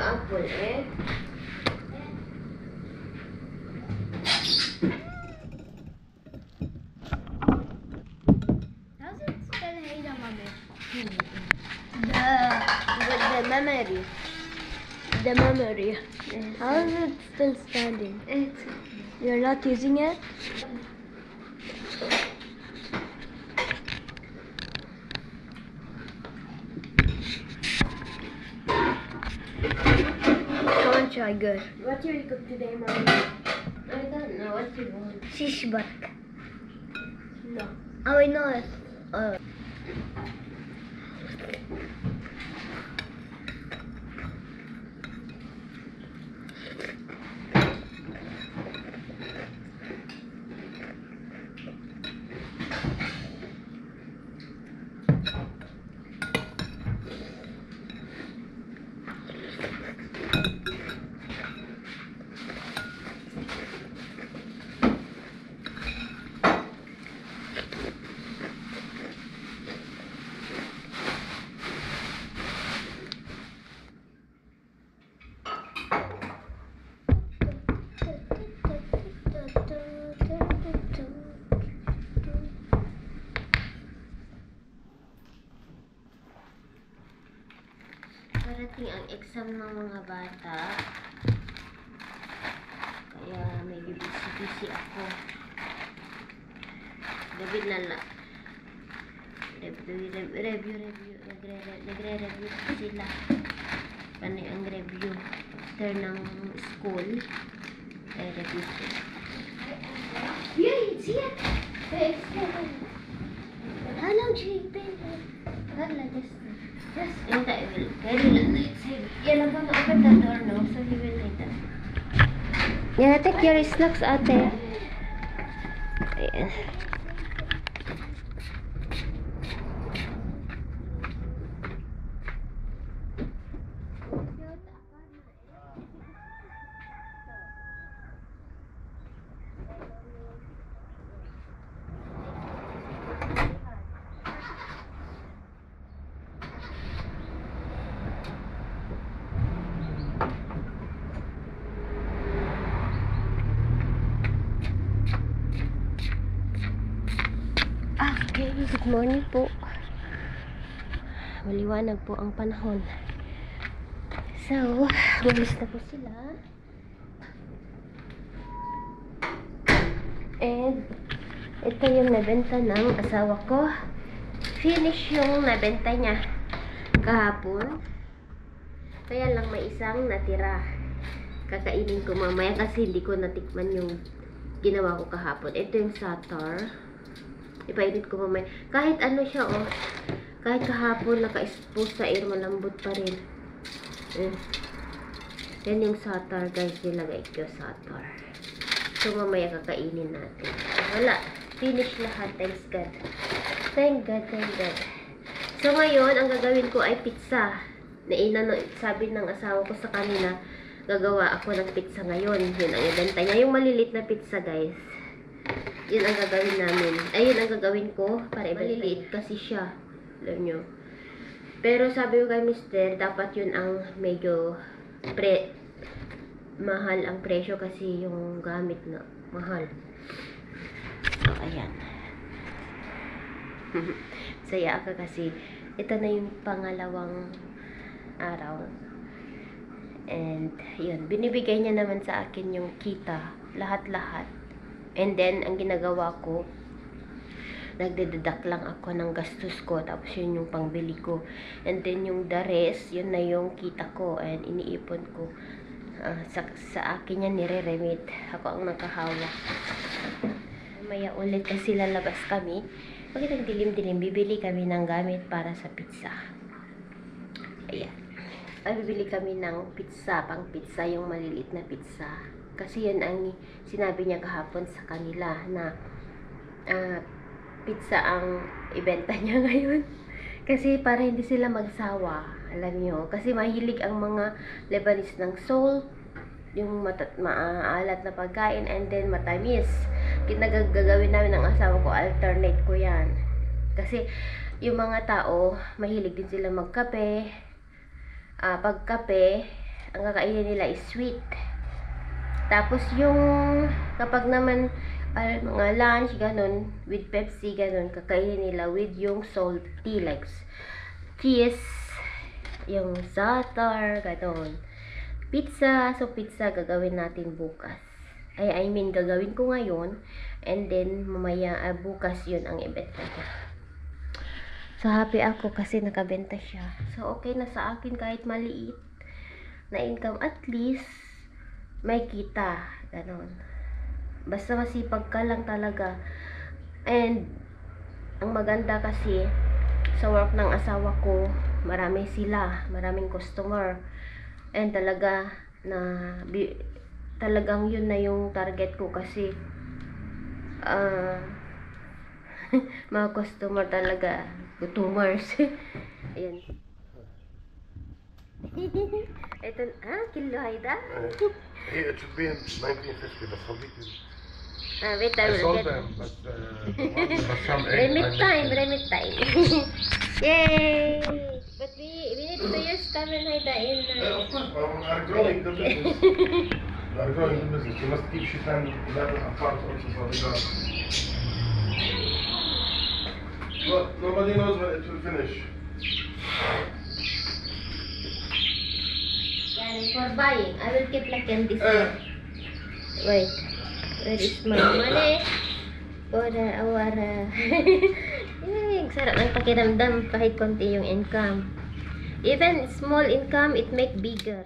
apple, eh? How's it still hanging, mommy? The memory. The memory. Yes. How is it still standing? It's You're not using it? Come on, try good. what you cook today, mommy? I don't know what you want. Shish bark. No. Oh, I know it. Parating ang exam ng mga bata. Kaya medyo busy ako. David na lang. Review. Nagre-review sila. Ano ang review? After ng school. Review sila. Yeah, see it? Hello, JP. Hello, just. And I will carry lang na exam. Yan ang open the door, no? So he will later. Yeah, take your snacks, ate. Ayan. Okay, good morning po. Maliwanag po ang panahon. So, bumis na po sila. And, ito yung nabenta ng asawa ko. Finish yung nabenta niya kahapon. Kaya lang may isang natira. Kakainin ko mamaya kasi hindi ko natikman yung ginawa ko kahapon. Ito yung satar. Ipainit ko mamaya. Kahit ano siya, oh. Kahit kahapon naka-expose sa air, malambot pa rin. Yan yung satar, guys. Nilagay ko satar. So, mamaya kakainin natin. Wala. Finish lahat. Thanks God. Thank God. So, ngayon, ang gagawin ko ay pizza. Sabi ng asawa ko sa kanila, gagawa ako ng pizza ngayon. Yun ang ibenta niya. Yung malilit na pizza, guys. Yun ang gagawin namin. Ayun ang gagawin ko para maliliit kasi siya. Alam nyo. Pero sabi ko kay Mister, dapat yun ang medyo mahal ang presyo kasi yung gamit na mahal. So, ayan. Saya ako kasi ito na yung pangalawang araw. And, yun. Binibigay niya naman sa akin yung kita. Lahat-lahat. And then, ang ginagawa ko, nagdededuct lang ako ng gastos ko. Tapos, yun yung pangbili ko. And then, yung the rest, yun na yung kita ko. And, iniipon ko. Sa akin yan, nire-remit. Ako ang nakahawak. Maya ulit kasi lalabas kami. Pag ang dilim-dilim, bibili kami ng gamit para sa pizza. Ayan. Bibili kami ng pizza, pang pizza, yung maliliit na pizza. Kasi yan ang sinabi niya kahapon sa kanila na pizza ang ibenta niya ngayon. Kasi para hindi sila magsawa, alam niyo. Kasi mahilig ang mga Lebanese ng salt, yung maalat na pagkain, and then matamis. Gagawin namin ng asawa ko, alternate ko yan. Kasi yung mga tao, mahilig din sila magkape. Pagkape, ang kakainin nila is sweet. Tapos yung kapag naman mga lunch, ganun, with Pepsi, ganun, kakainin nila with yung salty, like cheese, yung za'atar, ganun. Pizza, so pizza gagawin natin bukas. I mean, gagawin ko ngayon, and then mamaya, bukas yun ang ibenta niya. So, happy ako kasi nakabenta siya. So, okay na sa akin kahit maliit na income. At least, may kita. Ganon. Basta masipag ka lang talaga. And, ang maganda kasi, sa work ng asawa ko, marami sila. Maraming customer. And talaga, talagang yun na yung target ko kasi, mga customer talaga, gutumers. Ayan. Ito, kilo Haida? It should be in 1950, but خليك. Wait, I I will sold get. them, but some eggs. Remit time. Yay! But we need to use Kamen Haida in. Of course, are growing the business. Are growing the business. You must keep Shitan level apart also for the girls. But nobody knows when it will finish. For buying, I will keep like in this one. Wait, where is my money? For our sarap ng pakiramdam kahit konti yung income. Even small income, it make bigger.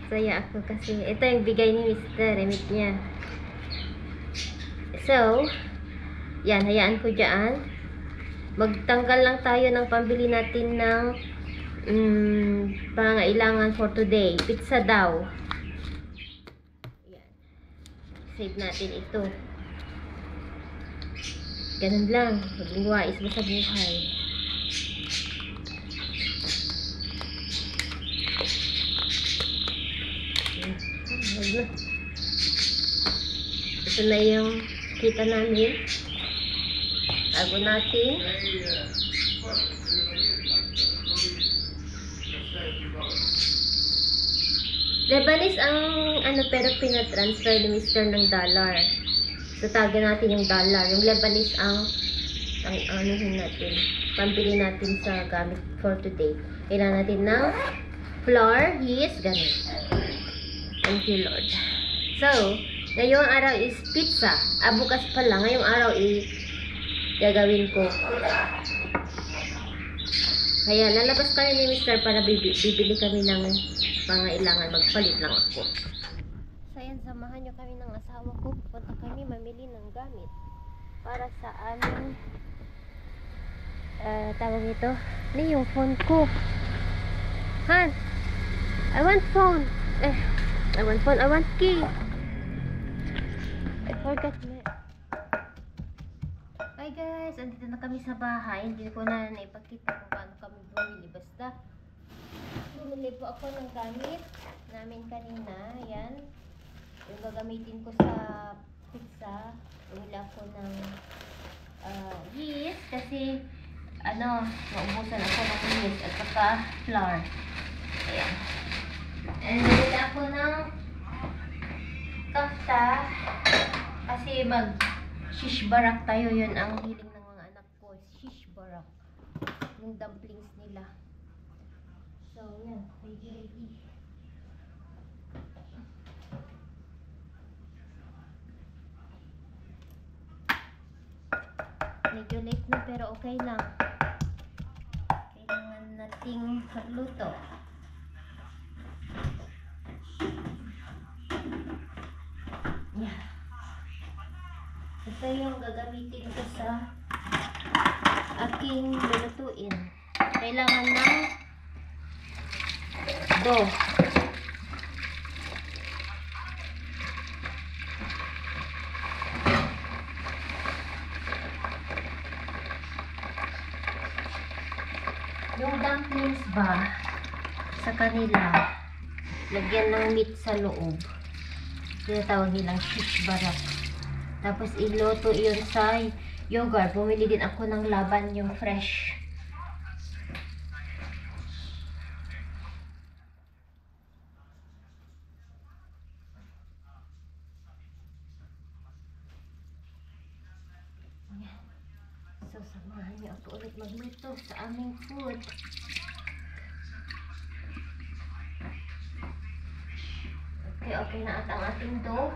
Saya ako kasi ito yung bigay ni Mr. Remit niya. So, yan, hayaan ko dyan. Magtanggal lang tayo ng pambili natin ng pangailangan for today. Pizza daw. Yan. Save natin ito. Ganun lang. Maglingwais mo sa buhay. Ito na yung kita namin. Tago natin. Lebanese ang pero pinatransfer ni Mr. ng dollar. So tago natin yung dollar. Yung Lebanese ang anuhin natin. Pambili natin sa gamit for today. Kailangan natin ng flour, yeast, ganun. Thank you, Lord. So, ngayong araw is pizza. Bukas pa lang. Ngayong araw gagawin ko. Kaya lalabas kami ni Mr. para bibili kami ng pangailangan. Magpalit lang ako. So, yan, samahan nyo kami ng asawa ko. Pupunta kami mamili ng gamit para sa aming tawag ito. Ano yung phone ko? Han! I want phone! I want phone. I want key. I forgot my. Hi guys, andito na kami sa bahay. Hindi ko na naipakita kung paano kami bumili. Basta, bumili po ako ng gamit namin kanina. Yan. Yung gagamitin ko sa pizza. Bumili ako ng yeast. Kasi, maubusan ako ng yeast at saka flour. Ayan. And bumili ako ng kafta kasi shish barak tayo. Yun ang hiling ng mga anak ko, shish barak, yung dumplings nila. So yan, ready. Medyo late na pero okay lang, kailangan nating magluto. Yeah. Ito yung gagamitin ko sa aking lulutuin. Kailangan ng dough. Yung dumplings ba, sa kanila, lagyan ng meat sa loob. Tinatawag nilang shish barak. Tapos iluto yun sa yogurt. Bumili din ako ng laban, yung fresh. Marami ako ulit magluto sa aming food. Okay na at ang ating dough.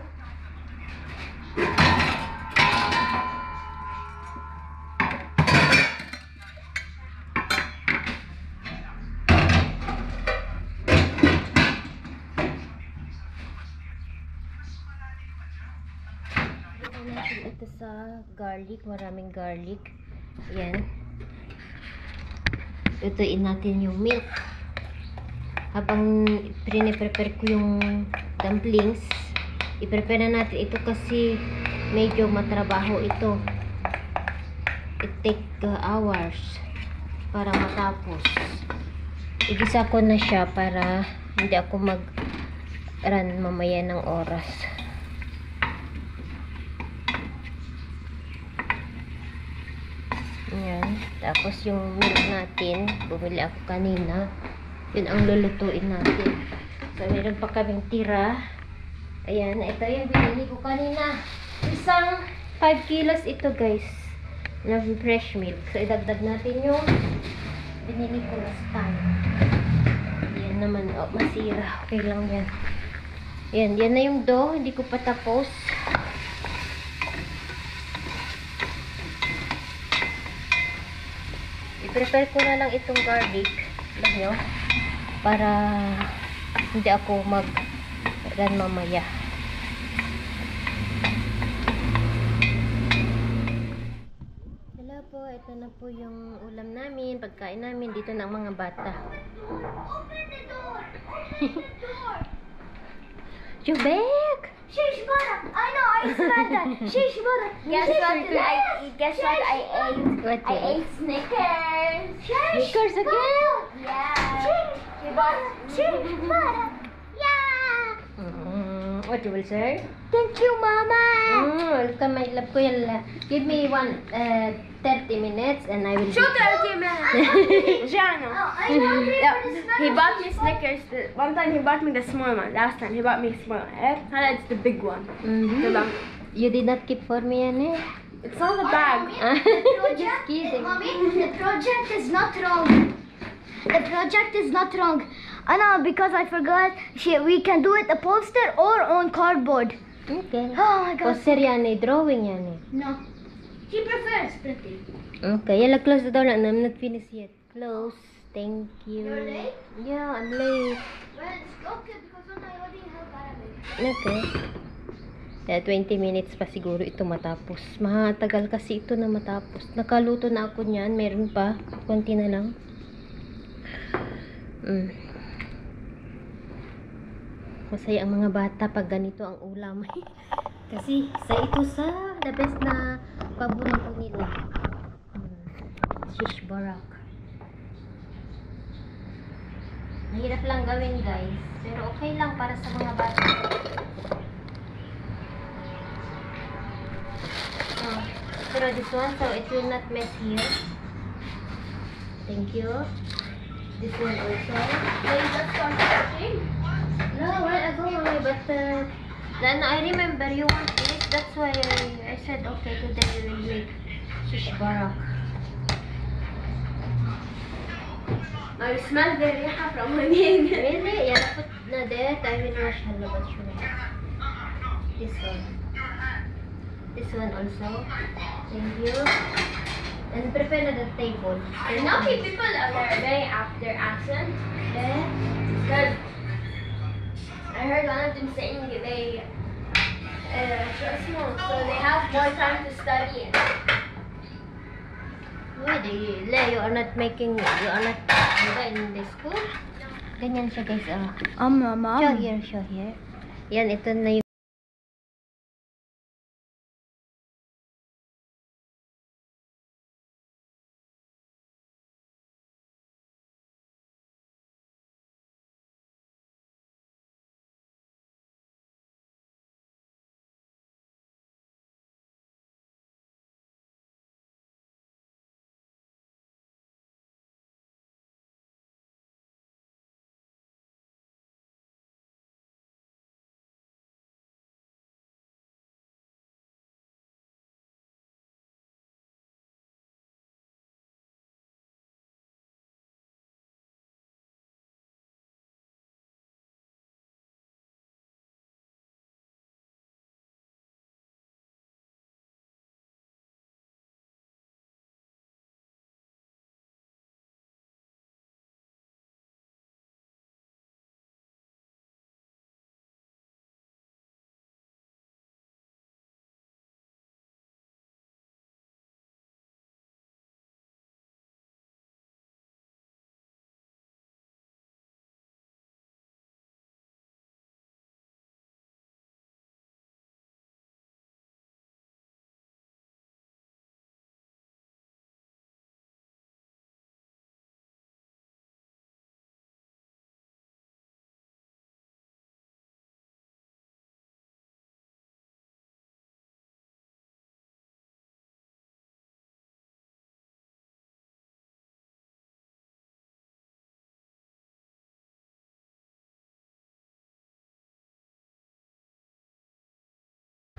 Natin ito sa garlic, maraming garlic. Ayan. Lutuin natin yung milk. Habang prepare ko yung dumplings, i-prepare na natin ito kasi medyo matrabaho ito. It take hours para matapos. Igisa ko na siya para hindi ako mag-run mamaya ng oras. Ayan. Tapos yung milk natin, bumili ako kanina. Yun ang lulutuin natin. So, meron pa kaming tira. Ayan. Ito yung binili ko kanina. Isang 5 kilos ito, guys. Na fresh milk. So, idagdag natin yung binili ko last time. Ayan naman. Oh, masira. Okay lang yan. Ayan. Yan na yung dough. Hindi ko pa tapos. I-prepare ko na lang itong garlic. Alam nyo? Para hindi ako mag-run mamaya. Hello po. Ito na po yung ulam namin. Pagkain namin. Dito ng mga bata. Open the door! Open the door! Jubek! Sheesh, Bara! I know, I smelled that! Sheesh, Bara! Guess what I ate? What I ate Snickers! Sheesh! Snickers again? Yeah! Sheesh, Bara! Yeah! What you will say? Thank you, Mama! Welcome, my love ko yan. Give me 30 minutes and I will... Show 30 minutes. Giano. Oh, I'm hungry Yeah, for the smell he of bought me cheese. Snickers. One time he bought me the small one. Last time he bought me a small one. And it's the big one. Mhm. You did not keep for me, yan eh. It's not a bag. Just kidding. Mommy, the project is not wrong. The project is not wrong. Anna, because I forgot, we can do it a poster or on cardboard. Okay. Oh my god. Poster yan eh. Drawing yan eh. No. She prefers pretty. Okay, yala, close the door na. I'm not finished yet. Close. Thank you. You're late? Yeah, I'm late. Well, it's okay because I already have caramel. Okay. Kaya 20 minutes pa siguro ito matapos. Mahatagal kasi ito na matapos. Nakaluto na ako niyan. Meron pa. Konti na lang. Masaya ang mga bata pag ganito ang ulam. Kasi ito sa the best na paborito po nila. Shish barak. Mahirap lang gawin, guys. Pero okay lang para sa mga bata. Pero this one, so it will not mess here. Thank you. This one also. So you just start cooking? No, a while ago, mommy, but then I remember you want it. That's why I said, okay, today we will make shish barak. I smell the riha from onion. Really? Yeah, put na there. I will wash halabas yun. This one. This one also. Thank you. And prepare na the table. You know, people are very after accent. Eh? Because I heard one of them saying they small, so they have more time to study. Really? You are not making, you are not in the school? Ganyan siya, guys. Mom. Show here, show here. Yan, ito na yung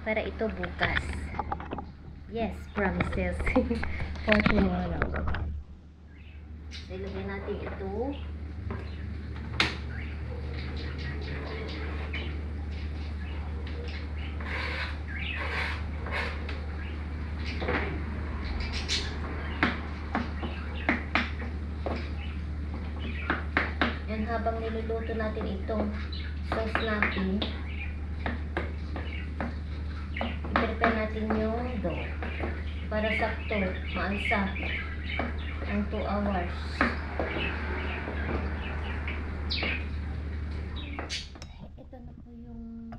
para ito bukas. Yes, promises. For tomorrow. So, ilagay natin ito. And habang niluluto natin itong sauce natin, i-prepare natin yung dough para sakto, maansa ang 2 hours. Ito na po yung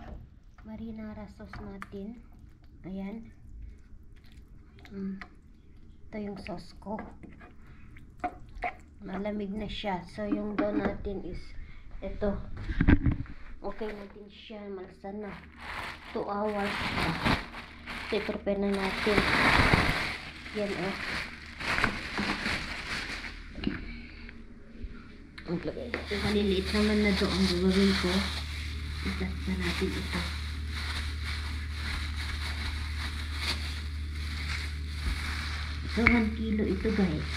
marinara sauce natin. Ayan. Ito yung sauce ko. Malamig na siya. So, yung dough natin is ito. Okay natin siya. Malasa na. 2 hours na. So, i-prepare na natin. Yan, oh. Maliliit naman na doon ang gagawin ko. Itat na natin ito. So, 1 kilo ito, guys.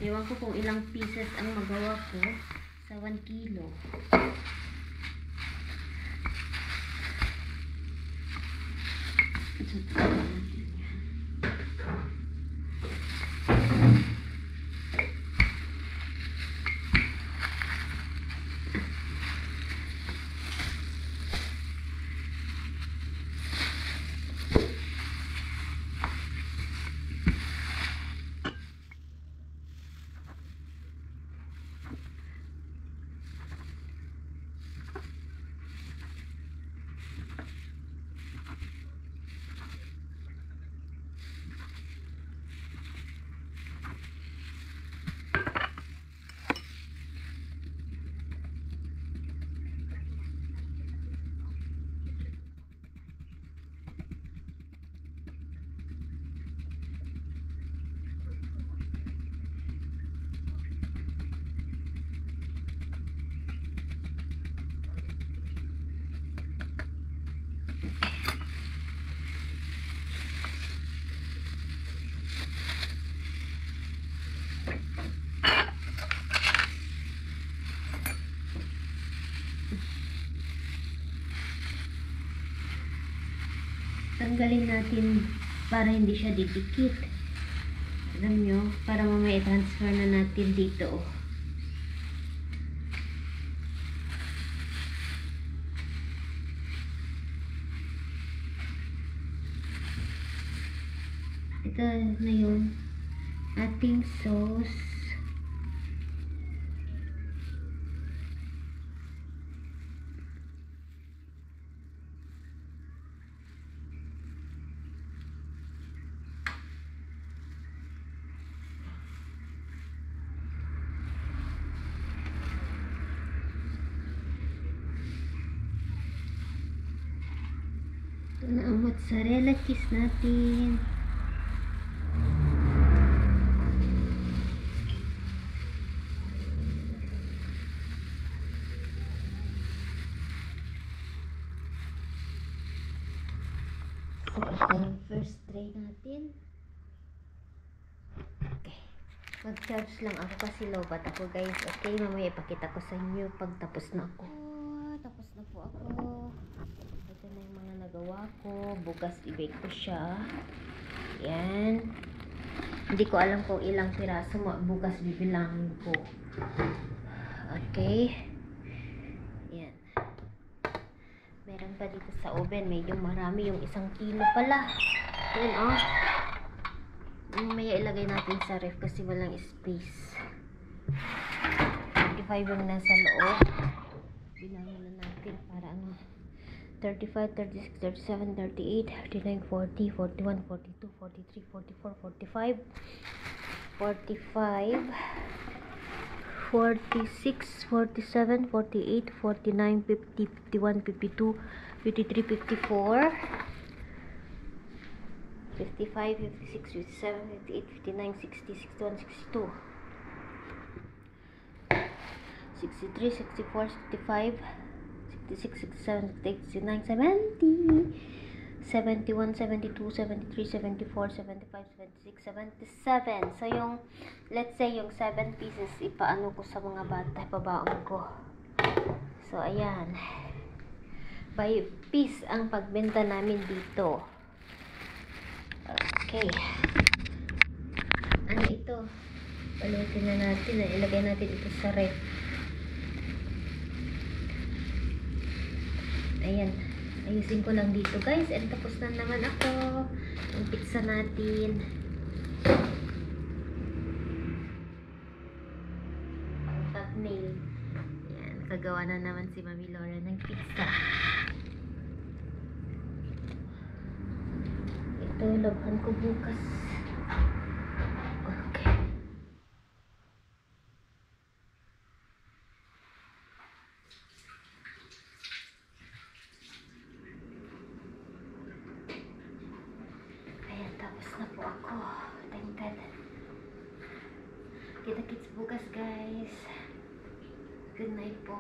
Ewan ko kung ilang pieces ang magawa ko sa 1 kilo. Tanggalin natin para hindi siya didikit. Alam nyo, para mamaya transfer na natin dito. Oh. Ito na yung ating sauce. Ito na ang mozzarella cheese natin. So, ito ang first tray natin. Okay. Mag-charge lang ako kasi lobat ako, guys. Okay, mamaya ipakita ko sa inyo pag tapos na ako. Tapos na po ako. Ito na yung mga nagawa ko. Bukas i-bake ko siya. Yan. Hindi ko alam kung ilang piraso bukas bibilangin ko. Okay. Yan. Meron pa dito sa oven. Medyo marami. Yung 1 kilo pala. Yan, oh. Maya ilagay natin sa ref kasi walang space. 35 yung nasa loob. Bilangan na natin para ano. 35, 36, 37, 38, 39, 40, 41, 42, 43, 44, 45, 45, 46, 47, 48, 49, 50, 51, 52, 53, 54, 55, 56, 57, 58, 59, 60, 61, 62. So, 63, 64, 65, 66, 67, 68, 69, 70, 71, 72, 73, 74, 75, 76, 77. So, yung, let's say, yung 7 pieces, ipaano ko sa mga bata, pabaon ko. So, ayan. By piece ang pagbenta namin dito. Okay. Ano ito? Palutin na natin. Ilagay natin ito sa ref. Ayan. Ayusin ko lang dito, guys. And tapos na naman ako. Yung pizza natin. Ang thumbnail. Ayan. Kagawa na naman si Mami Laura ng pizza. Ito, labhan ko bukas. Okay. Ayan, tapos na po ako. Thank God. Kita-kits bukas, guys. Good night po.